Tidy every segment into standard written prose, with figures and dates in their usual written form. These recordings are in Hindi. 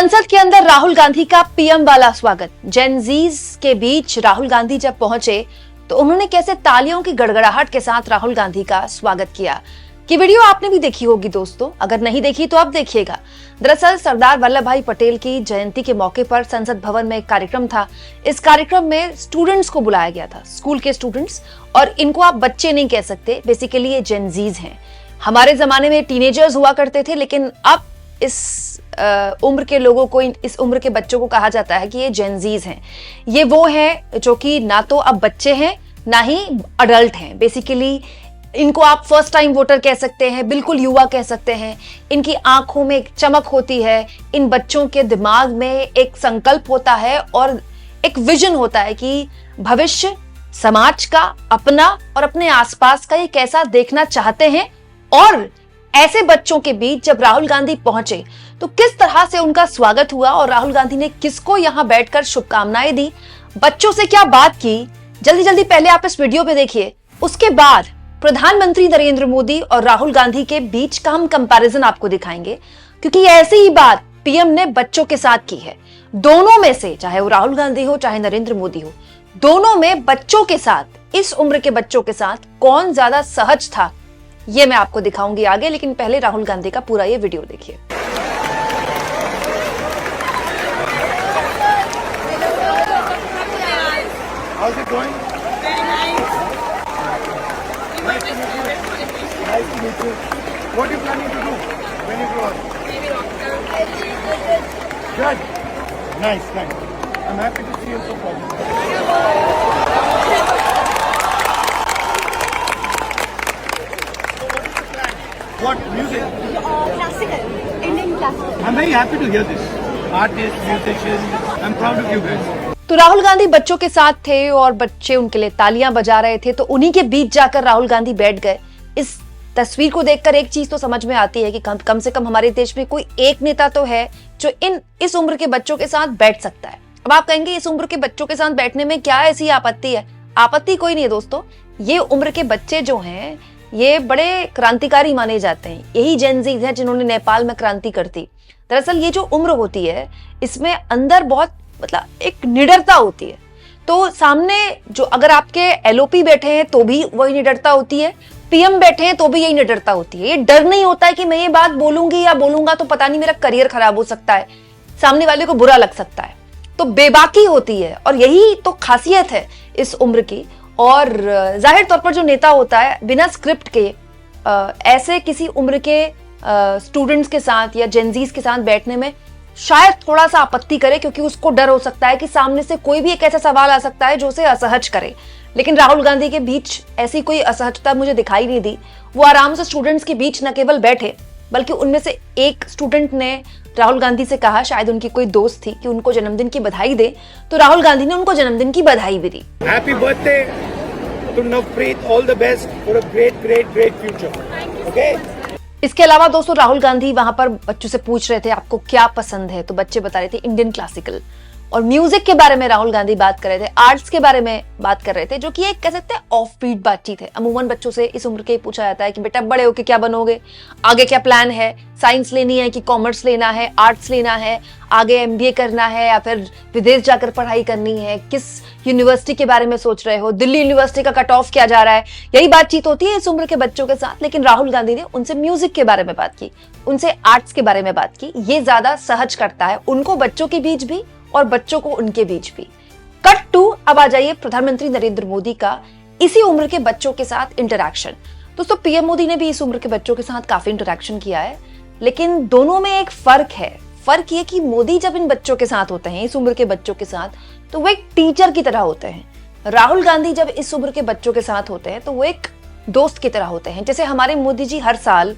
संसद के अंदर राहुल गांधी का पीएम वाला स्वागत। जेन ज़ीज के बीच राहुल गांधी जब पहुंचे तो उन्होंने कैसे तालियों की गड़गड़ाहट के साथ राहुल गांधी का स्वागत किया। कि वीडियो आपने भी देखी होगी दोस्तों, अगर नहीं देखी तो आप देखिएगा। दरअसल सरदार वल्लभ भाई पटेल की जयंती के मौके पर संसद भवन में एक कार्यक्रम था। इस कार्यक्रम में स्टूडेंट्स को बुलाया गया था, स्कूल के स्टूडेंट्स, और इनको आप बच्चे नहीं कह सकते, बेसिकली ये जेन ज़ीज हैं। हमारे जमाने में टीनेजर्स हुआ करते थे, लेकिन अब इस उम्र के लोगों को, इस उम्र के बच्चों को कहा जाता है कि ये जेन ज़ीज हैं। ये वो हैं जो कि ना तो अब बच्चे हैं ना ही अडल्ट हैं। बेसिकली इनको आप फर्स्ट टाइम वोटर कह सकते हैं, बिल्कुल युवा कह सकते हैं। इनकी आंखों में एक चमक होती है, इन बच्चों के दिमाग में एक संकल्प होता है और एक विजन होता है कि भविष्य समाज का, अपना और अपने आसपास का ये कैसा देखना चाहते हैं। और ऐसे बच्चों के बीच जब राहुल गांधी पहुंचे तो किस तरह से उनका स्वागत हुआ और राहुल गांधी ने किसको यहां बैठकर शुभकामनाएं दी, बच्चों से क्या बात की, जल्दी जल्दी पहले आप इस वीडियो पे देखिए। उसके बाद प्रधानमंत्री नरेंद्र मोदी और राहुल गांधी के बीच का हम कंपैरिजन आपको दिखाएंगे, क्योंकि ऐसी ही बात पीएम ने बच्चों के साथ की है। दोनों में से, चाहे वो राहुल गांधी हो चाहे नरेंद्र मोदी हो, दोनों में बच्चों के साथ, इस उम्र के बच्चों के साथ कौन ज्यादा सहज था, ये मैं आपको दिखाऊंगी आगे। लेकिन पहले राहुल गांधी का पूरा ये वीडियो देखिए। How's it going? Very nice. Nice to meet you. Nice to meet you. What are you planning to do when you grow up? Maybe doctor. Good. Nice, nice. I'm happy to see you so far. What music? Classical. Indian classical. I'm very happy to hear this. Artists, musicians. I'm proud of you guys. तो राहुल गांधी बच्चों के साथ थे और बच्चे उनके लिए तालियां बजा रहे थे, तो उन्हीं के बीच जाकर राहुल गांधी बैठ गए। इस तस्वीर को देखकर एक चीज तो समझ में आती है कि कम से कम हमारे देश में कोई एक नेता तो है जो इस उम्र के बच्चों के साथ बैठ सकता है। अब आप कहेंगे इस उम्र के बच्चों के साथ बैठने में क्या ऐसी आपत्ति है? आपत्ति कोई नहीं है दोस्तों। ये उम्र के बच्चे जो हैं ये बड़े क्रांतिकारी माने जाते हैं। यही जेन ज़ीज हैं जिन्होंने नेपाल में क्रांति कर दी। दरअसल ये जो उम्र होती है इसमें अंदर बहुत एक निडरता होती है। तो सामने जो अगर आपके एलओपी बैठे हैं तो भी वही निडरता होती है, पीएम बैठे हैं तो भी यही निडरता होती है। ये डर नहीं होता है कि मैं ये बात बोलूंगी या बोलूंगा तो पता नहीं मेरा करियर खराब हो सकता है, सामने वाले को बुरा लग सकता है। तो बेबाकी होती है और यही तो खासियत है इस उम्र की। और जाहिर तौर पर जो नेता होता है बिना स्क्रिप्ट के ऐसे किसी उम्र के स्टूडेंट्स के साथ या जेनजीज के साथ बैठने में शायद थोड़ा सा आपत्ति करे, क्योंकि उसको डर हो सकता है कि सामने से कोई भी एक ऐसा सवाल आ सकता है जो उसे असहज करे। लेकिन राहुल गांधी के बीच ऐसी कोई असहजता मुझे दिखाई नहीं दी। वो आराम से स्टूडेंट्स के बीच न केवल बैठे, बल्कि उनमें से एक स्टूडेंट ने राहुल गांधी से कहा, शायद उनकी कोई दोस्त थी, कि उनको जन्मदिन की बधाई दे। तो राहुल गांधी ने उनको जन्मदिन की बधाई भी दी। Happy birthday to Navpreet. All the best for a great, great, great future. Okay? इसके अलावा दोस्तों राहुल गांधी वहां पर बच्चों से पूछ रहे थे आपको क्या पसंद है, तो बच्चे बता रहे थे इंडियन क्लासिकल। और म्यूजिक के बारे में राहुल गांधी बात कर रहे थे, आर्ट्स के बारे में बात कर रहे थे, जो कि एक कह सकते हैं ऑफ बीट बातचीत है। अमूमन बच्चों से इस उम्र के पूछा जाता है कि बेटा बड़े होके क्या बनोगे, आगे क्या प्लान है, साइंस लेनी है कि कॉमर्स लेना है, आर्ट्स लेना है, आगे एमबीए करना है या फिर विदेश जाकर पढ़ाई करनी है, किस यूनिवर्सिटी के बारे में सोच रहे हो, दिल्ली यूनिवर्सिटी का कट ऑफ क्या जा रहा है। यही बातचीत होती है इस उम्र के बच्चों के साथ। लेकिन राहुल गांधी ने उनसे म्यूजिक के बारे में बात की, उनसे आर्ट्स के बारे में बात की। ये ज्यादा सहज करता है उनको बच्चों के बीच भी और बच्चों को उनके बीच भी। कट टू, अब आ जाइए प्रधानमंत्री नरेंद्र मोदी का इसी उम्र के बच्चों के साथ इंटरैक्शन। दोस्तों पीएम मोदी ने भी इस उम्र के बच्चों के साथ काफी इंटरैक्शन किया है, लेकिन दोनों में एक फर्क है। फर्क ये कि मोदी जब इन बच्चों के साथ होते हैं, इस उम्र के बच्चों के साथ, तो वो एक टीचर की तरह होते हैं। राहुल गांधी जब इस उम्र के बच्चों के साथ होते हैं तो वो एक दोस्त की तरह होते हैं। जैसे हमारे मोदी जी हर साल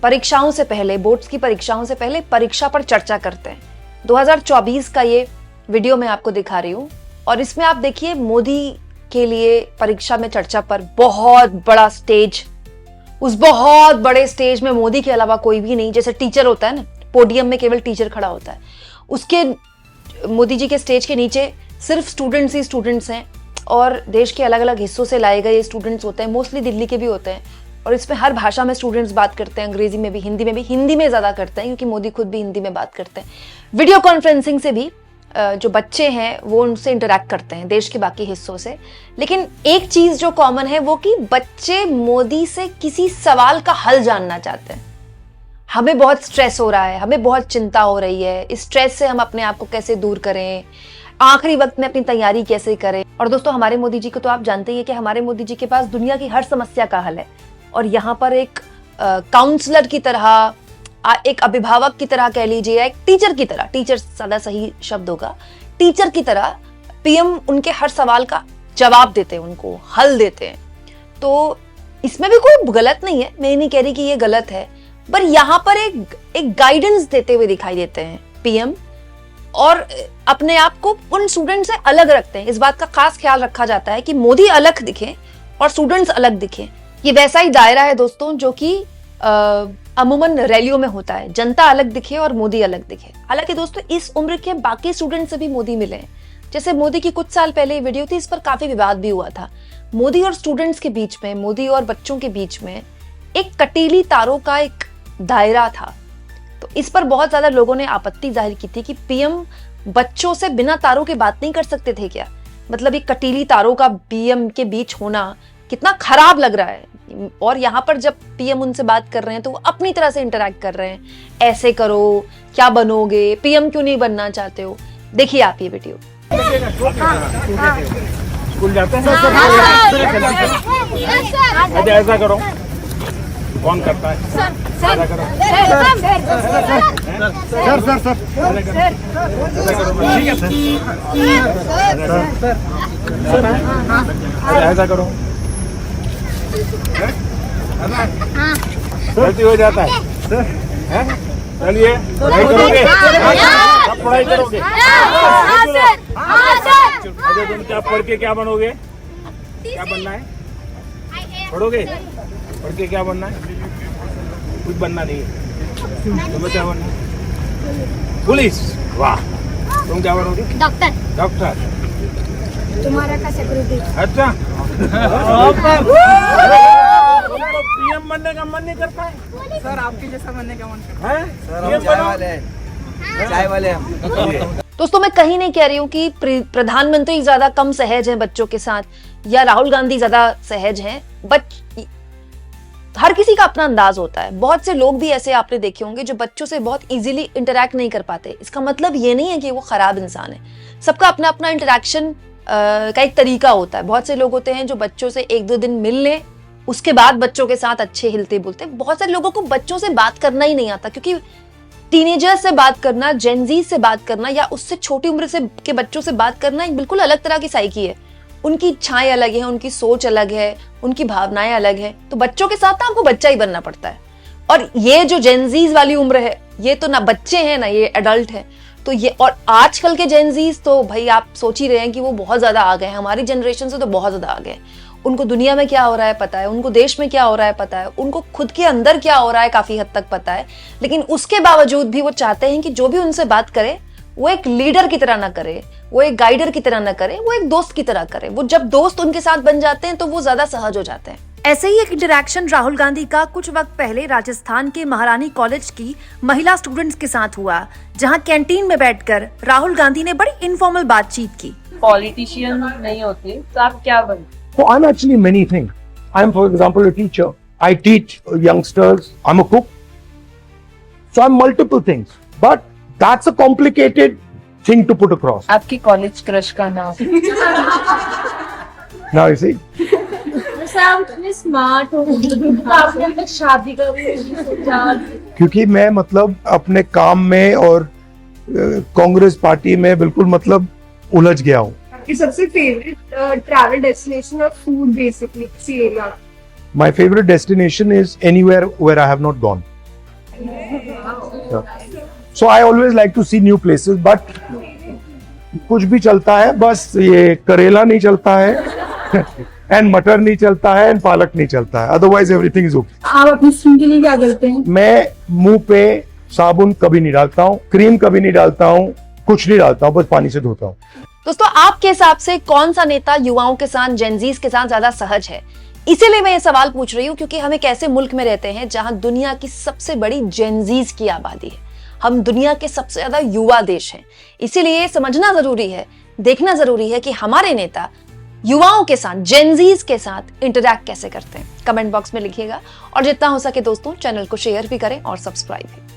परीक्षाओं से पहले, बोर्ड्स की परीक्षाओं से पहले परीक्षा पर चर्चा करते हैं। 2024 का ये वीडियो मैं आपको दिखा रही हूँ और इसमें आप देखिए मोदी के लिए परीक्षा में चर्चा पर बहुत बड़ा स्टेज, उस बहुत बड़े स्टेज में मोदी के अलावा कोई भी नहीं। जैसे टीचर होता है ना, पोडियम में केवल टीचर खड़ा होता है, उसके मोदी जी के स्टेज के नीचे सिर्फ स्टूडेंट्स ही स्टूडेंट्स हैं और देश के अलग अलग हिस्सों से लाए गए स्टूडेंट्स होते हैं, मोस्टली दिल्ली के भी होते हैं। और इसमें हर भाषा में स्टूडेंट्स बात करते हैं, अंग्रेजी में भी, हिंदी में भी, हिंदी में ज्यादा करते हैं क्योंकि मोदी खुद भी हिंदी में बात करते हैं। वीडियो कॉन्फ्रेंसिंग से भी जो बच्चे हैं वो उनसे इंटरेक्ट करते हैं देश के बाकी हिस्सों से। लेकिन एक चीज जो कॉमन है वो कि बच्चे मोदी से किसी सवाल का हल जानना चाहते हैं। हमें बहुत स्ट्रेस हो रहा है, हमें बहुत चिंता हो रही है, इस स्ट्रेस से हम अपने आप को कैसे दूर करें, आखिरी वक्त में अपनी तैयारी कैसे करें। और दोस्तों हमारे मोदी जी को तो आप जानते ही हैं कि हमारे मोदी जी के पास दुनिया की हर समस्या का हल है। और यहाँ पर एक काउंसलर की तरह, एक अभिभावक की तरह कह लीजिए, एक टीचर की तरह, टीचर ज्यादा सही शब्द होगा, टीचर की तरह पीएम उनके हर सवाल का जवाब देते हैं, उनको हल देते हैं। तो इसमें भी कोई गलत नहीं है, मैं नहीं कह रही कि ये गलत है, पर यहाँ पर एक गाइडेंस देते हुए दिखाई देते हैं पीएम, और अपने आप को उन स्टूडेंट से अलग रखते हैं। इस बात का खास ख्याल रखा जाता है कि मोदी अलग दिखे और स्टूडेंट्स अलग दिखे। ये वैसा ही दायरा है दोस्तों जो कि अमूमन रैलियों में होता है, जनता अलग दिखे और मोदी अलग दिखे। हालांकि दोस्तों इस उम्र के बाकी स्टूडेंट से भी मोदी मिले हैं। जैसे मोदी की कुछ साल पहले वीडियो थी, इस पर काफी विवाद भी हुआ था। मोदी और स्टूडेंट्स के बीच में, मोदी और बच्चों के बीच में एक कटीली तारों का एक दायरा था। तो इस पर बहुत ज्यादा लोगों ने आपत्ति जाहिर की थी कि पीएम बच्चों से बिना तारों के बात नहीं कर सकते थे क्या? मतलब एक कटीली तारों का पीएम के बीच होना कितना खराब लग रहा है। और यहाँ पर जब पीएम उनसे बात कर रहे हैं तो वो अपनी तरह से इंटरेक्ट कर रहे हैं, ऐसे करो, क्या बनोगे, पीएम क्यों नहीं बनना चाहते हो। देखिए आप ये वीडियो। स्कूल जाते हैं? ऐसा करो, कौन करता है? सर ठीक है सर, ऐसा करो, गलती हो जाता है। चलिए पढ़ाई करोगे, आप पढ़ाई करोगे। अजय तुम क्या पढ़ के क्या बनोगे? क्या बनना है? पढ़ोगे? पढ़ के क्या बनना है? कुछ बनना नहीं है। तुम्हें क्या बनना है? पुलिस। वाह, तुम क्या बनोगे? डॉक्टर। डॉक्टर। तुम्हारा का सिक्योरिटी। अच्छा पीएम बनने का मन नहीं करता है? सर आपके जैसा बनने का मन करता है? है। चाय वाले हम। दोस्तों मैं कहीं नहीं कह रही हूँ कि प्रधानमंत्री ज्यादा कम सहज हैं बच्चों के साथ या राहुल गांधी ज्यादा सहज हैं। हर किसी का अपना अंदाज होता है। बहुत से लोग भी ऐसे आपने देखे होंगे जो बच्चों से बहुत इजीली इंटरेक्ट नहीं कर पाते। इसका मतलब ये नहीं है कि वो खराब इंसान है। सबका अपना अपना इंटरेक्शन का एक तरीका होता है। बहुत से लोग होते हैं जो बच्चों से 1-2 दिन मिल लें, उसके बाद बच्चों के साथ अच्छे हिलते बोलते। बहुत सारे लोगों को बच्चों से बात करना ही नहीं आता, क्योंकि टीनेजर्स से बात करना, जेनजी से बात करना या उससे छोटी उम्र से के बच्चों से बात करना एक बिल्कुल अलग तरह की साइकी है। उनकी इच्छाएं अलग है, उनकी सोच अलग है, उनकी भावनाएं अलग है। तो बच्चों के साथ ना आपको बच्चा ही बनना पड़ता है। और ये जो जेनजीज वाली उम्र है, ये तो ना बच्चे हैं ना ये एडल्ट है। तो ये, और आजकल के जेनजीज तो भाई आप सोच ही रहे हैं कि वो बहुत ज्यादा आ गए हैं। हमारी जनरेशन से तो बहुत ज्यादा आ गए। उनको दुनिया में क्या हो रहा है पता है, उनको देश में क्या हो रहा है पता है, उनको खुद के अंदर क्या हो रहा है काफी हद तक पता है। लेकिन उसके बावजूद भी वो चाहते हैं कि जो भी उनसे बात करे वो एक लीडर की तरह ना करे, वो एक गाइडर की तरह ना करे, वो एक दोस्त की तरह करे। वो जब दोस्त उनके साथ बन जाते हैं तो वो ज्यादा सहज हो जाते हैं। ऐसे ही एक इंटरैक्शन राहुल गांधी का कुछ वक्त पहले राजस्थान के महारानी कॉलेज की महिला स्टूडेंट्स के साथ हुआ, जहां कैंटीन में बैठकर राहुल गांधी ने बड़ी इनफॉर्मल बातचीत की। पॉलिटिशियन नहीं होते तो आप क्या बनते? So I'm actually many things. I'm, for example, a teacher. I teach youngsters. I'm a cook. So I'm multiple things. But that's a complicated thing to put across. आपकी कॉलेज क्रश का नाम? Now you see. स्मार्ट हो आपने शादी का भी सोचा? क्योंकि मैं मतलब अपने काम में और कांग्रेस पार्टी में बिल्कुल मतलब उलझ गया हूँ। आपकी सबसे फेवरेट ट्रैवल डेस्टिनेशन और फूड बेसिकली किसी area? My favorite destination is anywhere where I have not gone. So I always like to see new places, but कुछ भी चलता है, बस ये करेला नहीं चलता है एंड मटर नहीं चलता है एंड पालक नहीं चलता है, अदरवाइज एवरीथिंग इज ओके। आप अपनी स्किन के लिए क्या करते हैं? मैं मुंह पे साबुन कभी नहीं डालता हूँ, क्रीम कभी नहीं डालता हूँ, कुछ नहीं डालता हूँ, बस पानी से धोता हूँ। दोस्तों आपके हिसाब से कौन सा नेता युवाओं के साथ, जेनजीज के साथ ज्यादा सहज है? इसीलिए मैं ये सवाल पूछ रही हूँ क्योंकि हम एक ऐसे मुल्क में रहते हैं जहां दुनिया की सबसे बड़ी जेनजीज की आबादी है। हम दुनिया के सबसे ज्यादा युवा देश हैं, इसीलिए समझना जरूरी है, देखना जरूरी है कि हमारे नेता युवाओं के साथ, जेनजीज के साथ इंटरैक्ट कैसे करते हैं। कमेंट बॉक्स में लिखिएगा और जितना हो सके दोस्तों चैनल को शेयर भी करें और सब्सक्राइब भी।